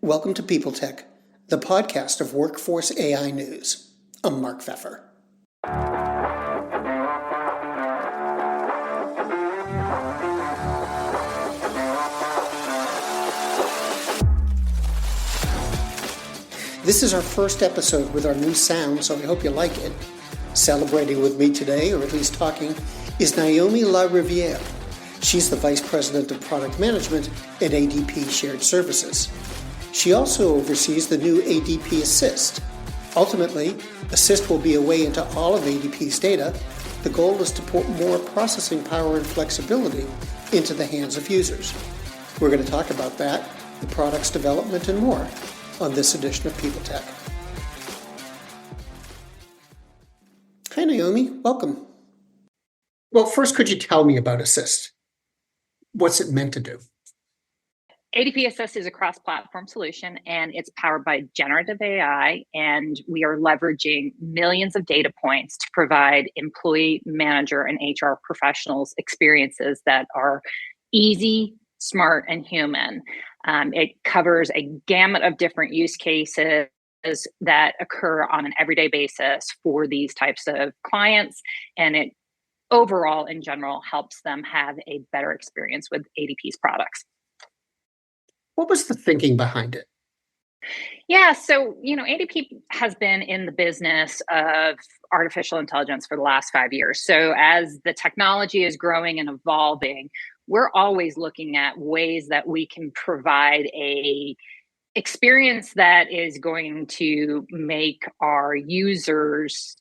Welcome to PeopleTech, the podcast of workforce AI news. I'm Mark Pfeffer. This is our first episode with our new sound, so I hope you like it. Celebrating with me today, or at least talking, is Naomi Lariviere. She's the Vice President of Product Management at ADP Shared Services. She also oversees the new ADP Assist. Ultimately, Assist will be a way into all of ADP's data. The goal is to put more processing power and flexibility into the hands of users. We're going to talk about that, the product's development, and more on this edition of PeopleTech. Hi, Naomi. Welcome. Well, first, could you tell me about Assist? What's it meant to do? ADP Assist is a cross-platform solution, and it's powered by generative AI, and we are leveraging millions of data points to provide employee, manager, and HR professionals experiences that are easy, smart, and human. It covers a gamut of different use cases that occur on an everyday basis for these types of clients, and it overall, in general, helps them have a better experience with ADP's products. What was the thinking behind it? Yeah, so, ADP has been in the business of artificial intelligence for the last 5 years. So as the technology is growing and evolving, we're always looking at ways that we can provide a experience that is going to make our users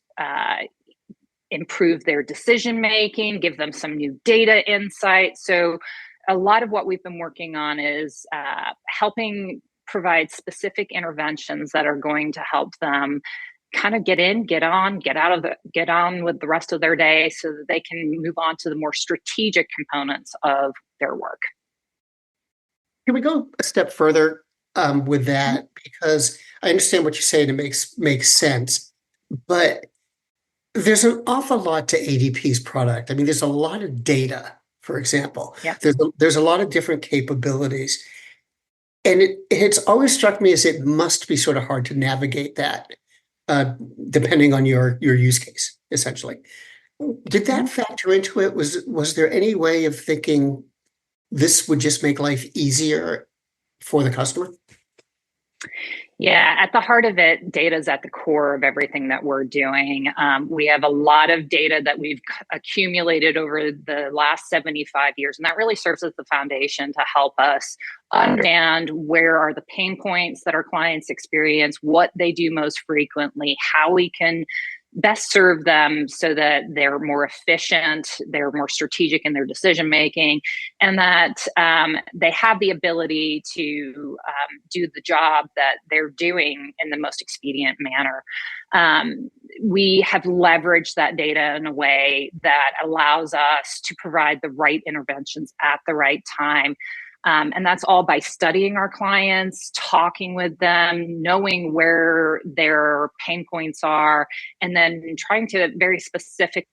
improve their decision making, give them some new data insight. So a lot of what we've been working on is helping provide specific interventions that are going to help them kind of get on with the rest of their day so that they can move on to the more strategic components of their work. Can we go a step further with that? Because I understand what you're saying, it makes sense, but there's an awful lot to ADP's product. I mean, there's a lot of data, for example. Yeah. There's a lot of different capabilities. And it's always struck me as it must be sort of hard to navigate that, depending on your use case, essentially. Did that factor into it? Was there any way of thinking this would just make life easier for the customer? Yeah, at the heart of it, data is at the core of everything that we're doing. We have a lot of data that we've accumulated over the last 75 years, and that really serves as the foundation to help us understand where are the pain points that our clients experience, what they do most frequently, how we can best serve them so that they're more efficient, they're more strategic in their decision making, and that they have the ability to do the job that they're doing in the most expedient manner. We have leveraged that data in a way that allows us to provide the right interventions at the right time. And that's all by studying our clients, talking with them, knowing where their pain points are, and then trying to very specifically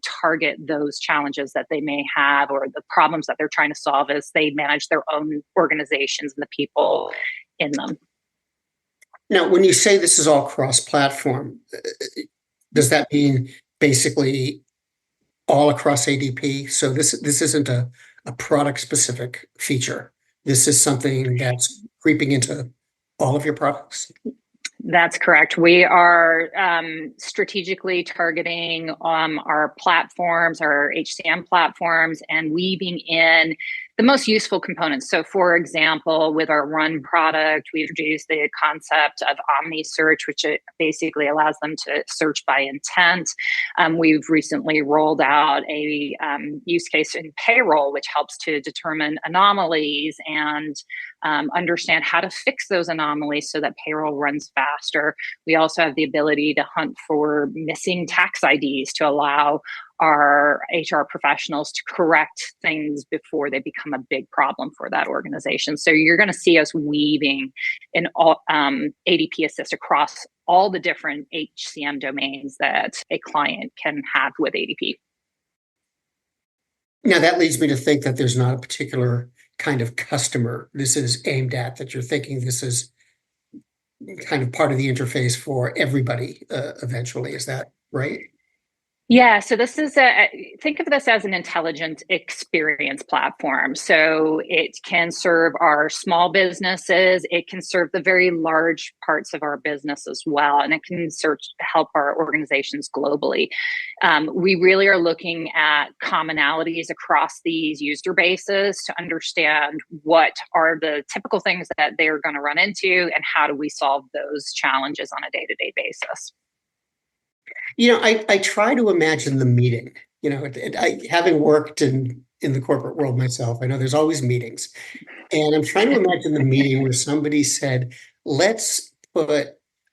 target those challenges that they may have or the problems that they're trying to solve as they manage their own organizations and the people in them. Now, when you say this is all cross-platform, does that mean basically all across ADP? So this isn't a product-specific feature. This is something that's creeping into all of your products? That's correct. We are strategically targeting our platforms, our HCM platforms, and weaving in the most useful components. So, for example, with our Run product, we introduced the concept of Omni Search, which it basically allows them to search by intent. We've recently rolled out a use case in payroll, which helps to determine anomalies and understand how to fix those anomalies so that payroll runs faster. We also have the ability to hunt for missing tax IDs to allow our HR professionals to correct things before they become a big problem for that organization. So you're going to see us weaving in all, ADP Assist across all the different HCM domains that a client can have with ADP. Now, that leads me to think that there's not a particular kind of customer this is aimed at, that you're thinking this is kind of part of the interface for everybody eventually. Is that right? Yeah, so this is think of this as an intelligent experience platform. So it can serve our small businesses, it can serve the very large parts of our business as well, and it can help our organizations globally. We really are looking at commonalities across these user bases to understand what are the typical things that they're going to run into and how do we solve those challenges on a day-to-day basis. I try to imagine the meeting. Having worked in the corporate world myself, I know there's always meetings. And I'm trying to imagine the meeting where somebody said, let's put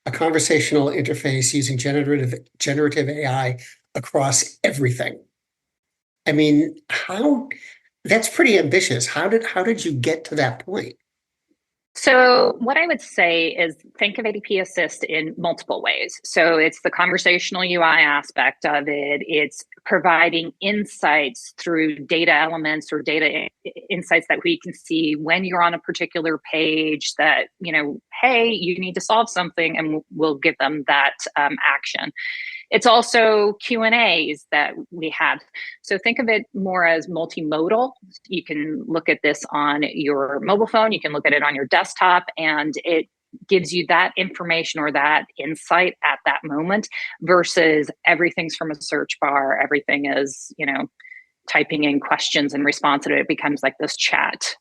a conversational interface using generative AI across everything. I mean, that's pretty ambitious. How did you get to that point? So what I would say is think of ADP Assist in multiple ways. So it's the conversational UI aspect of it. It's providing insights through data elements or data insights that we can see when you're on a particular page that, hey, you need to solve something, and we'll give them that action. It's also Q&As that we have. So think of it more as multimodal. You can look at this on your mobile phone, you can look at it on your desktop, and it gives you that information or that insight at that moment versus everything's from a search bar. Everything is, typing in questions and response, and it becomes like this chat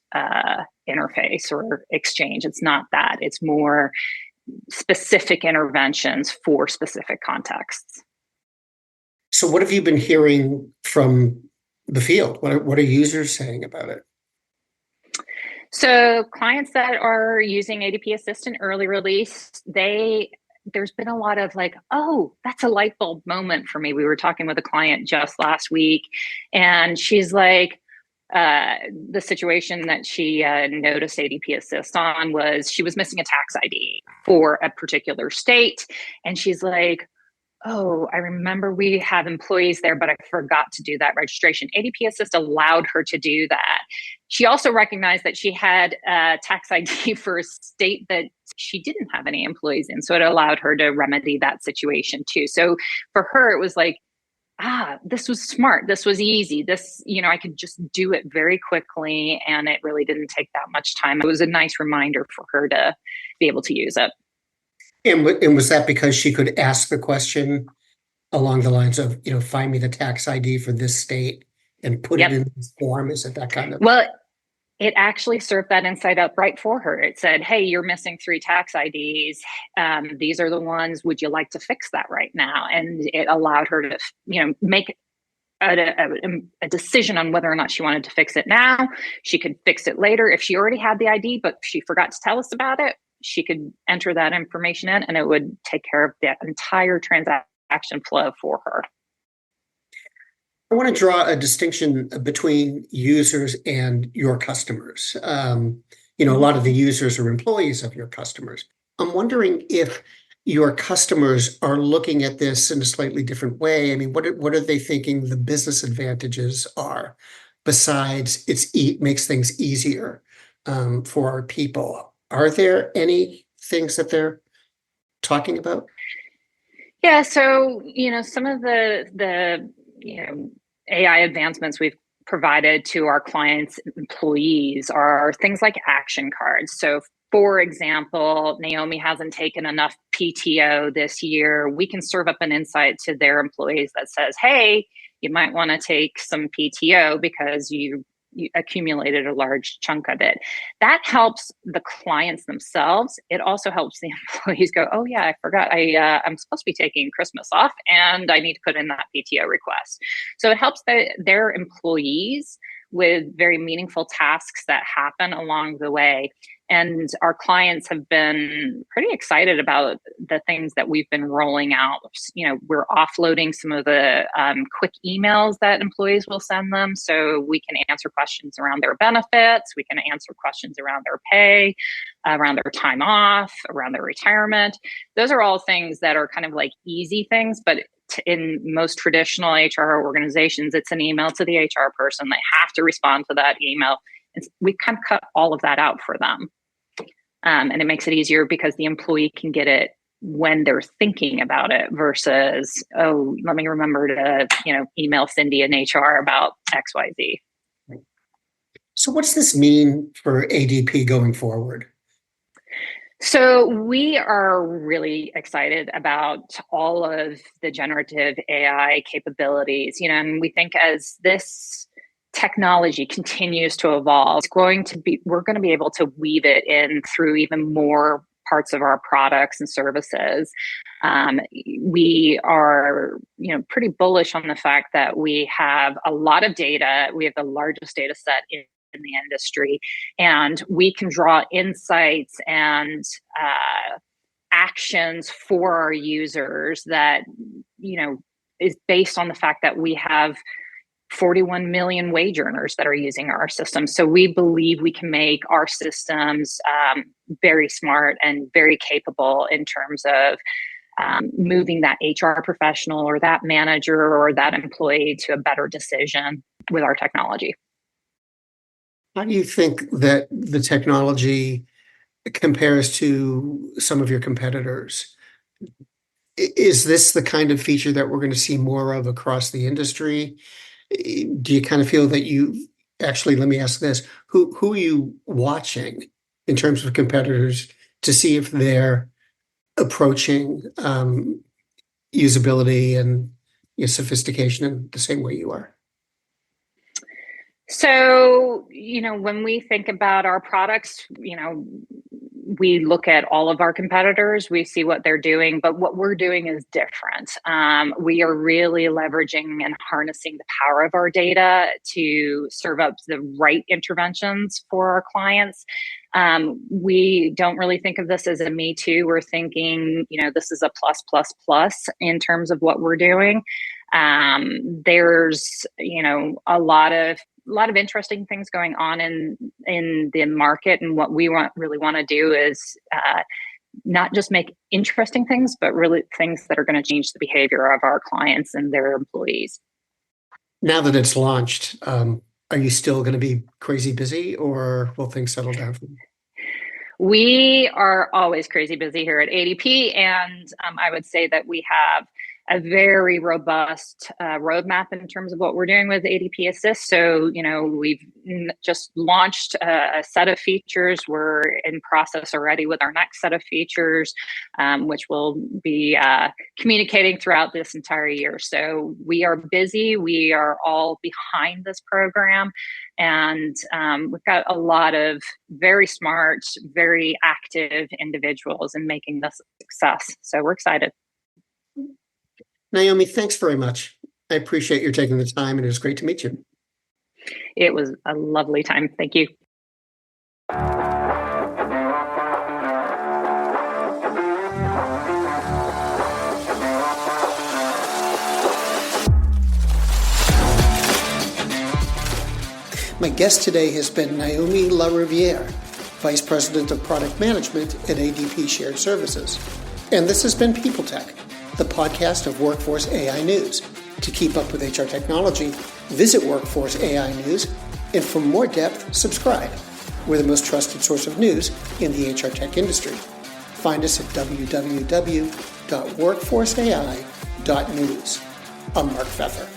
interface or exchange. It's not that. It's more specific interventions for specific contexts. So what have you been hearing from the field? What are users saying about it? So clients that are using ADP Assist in early release, there's been a lot of like, oh, that's a light bulb moment for me. We were talking with a client just last week, and she's like, the situation that she noticed ADP Assist on was she was missing a tax ID for a particular state. And she's like, oh, I remember we have employees there, but I forgot to do that registration. ADP Assist allowed her to do that. She also recognized that she had a tax ID for a state that she didn't have any employees in. So it allowed her to remedy that situation too. So for her, it was like, this was smart. This was easy. I could just do it very quickly, and it really didn't take that much time. It was a nice reminder for her to be able to use it. And was that because she could ask the question along the lines of, find me the tax ID for this state and put it in this form? Is it that kind of? Well, it actually served that insight up right for her. It said, hey, you're missing 3 tax IDs. These are the ones. Would you like to fix that right now? And it allowed her to, make a decision on whether or not she wanted to fix it now. She could fix it later. If she already had the ID, but she forgot to tell us about it, she could enter that information in, and it would take care of the entire transaction flow for her. I want to draw a distinction between users and your customers. A lot of the users are employees of your customers. I'm wondering if your customers are looking at this in a slightly different way. I mean, what are they thinking the business advantages are besides it makes things easier for our people? Are there any things that they're talking about? Yeah, so some of the AI advancements we've provided to our clients' employees are things like action cards. So for example, Naomi hasn't taken enough PTO this year. We can serve up an insight to their employees that says, hey, you might want to take some PTO because you accumulated a large chunk of it. That helps the clients themselves. It also helps the employees go, oh yeah, I forgot I'm supposed to be taking Christmas off and I need to put in that PTO request. So it helps their employees with very meaningful tasks that happen along the way. And our clients have been pretty excited about the things that we've been rolling out. We're offloading some of the quick emails that employees will send them, so we can answer questions around their benefits. We can answer questions around their pay, around their time off, around their retirement. Those are all things that are kind of like easy things, but in most traditional HR organizations, it's an email to the HR person. They have to respond to that email. we kind of cut all of that out for them. And it makes it easier because the employee can get it when they're thinking about it versus, oh, let me remember to, email Cindy in HR about XYZ. So what's this mean for ADP going forward? So we are really excited about all of the generative AI capabilities, and we think as this technology continues to evolve, we're going to be able to weave it in through even more parts of our products and services. We are, pretty bullish on the fact that we have a lot of data. We have the largest data set in the industry, and we can draw insights and actions for our users that, is based on the fact that we have 41 million wage earners that are using our system. So we believe we can make our systems very smart and very capable in terms of moving that HR professional or that manager or that employee to a better decision with our technology. How do you think that the technology compares to some of your competitors? Is this the kind of feature that we're going to see more of across the industry? Do you kind of feel that let me ask this, who are you watching in terms of competitors to see if they're approaching usability and sophistication in the same way you are? So, when we think about our products, we look at all of our competitors, we see what they're doing, but what we're doing is different. We are really leveraging and harnessing the power of our data to serve up the right interventions for our clients. We don't really think of this as a me too. We're thinking, this is a plus in terms of what we're doing. There's, a lot of interesting things going on in the market, and what we really want to do is not just make interesting things, but really things that are going to change the behavior of our clients and their employees. Now that it's launched, are you still going to be crazy busy, or will things settle down for you? We are always crazy busy here at ADP, and I would say that we have a very robust roadmap in terms of what we're doing with ADP Assist. So, we've just launched a set of features. We're in process already with our next set of features, which we'll be communicating throughout this entire year. So we are busy. We are all behind this program. And we've got a lot of very smart, very active individuals in making this a success. So we're excited. Naomi, thanks very much. I appreciate your taking the time, and it was great to meet you. It was a lovely time. Thank you. My guest today has been Naomi Lariviere, Vice President of Product Management at ADP Shared Services. And this has been PeopleTech, the podcast of Workforce AI News. To keep up with HR technology, visit Workforce AI News, and for more depth, subscribe. We're the most trusted source of news in the HR tech industry. Find us at www.workforceai.news. I'm Mark Pfeffer.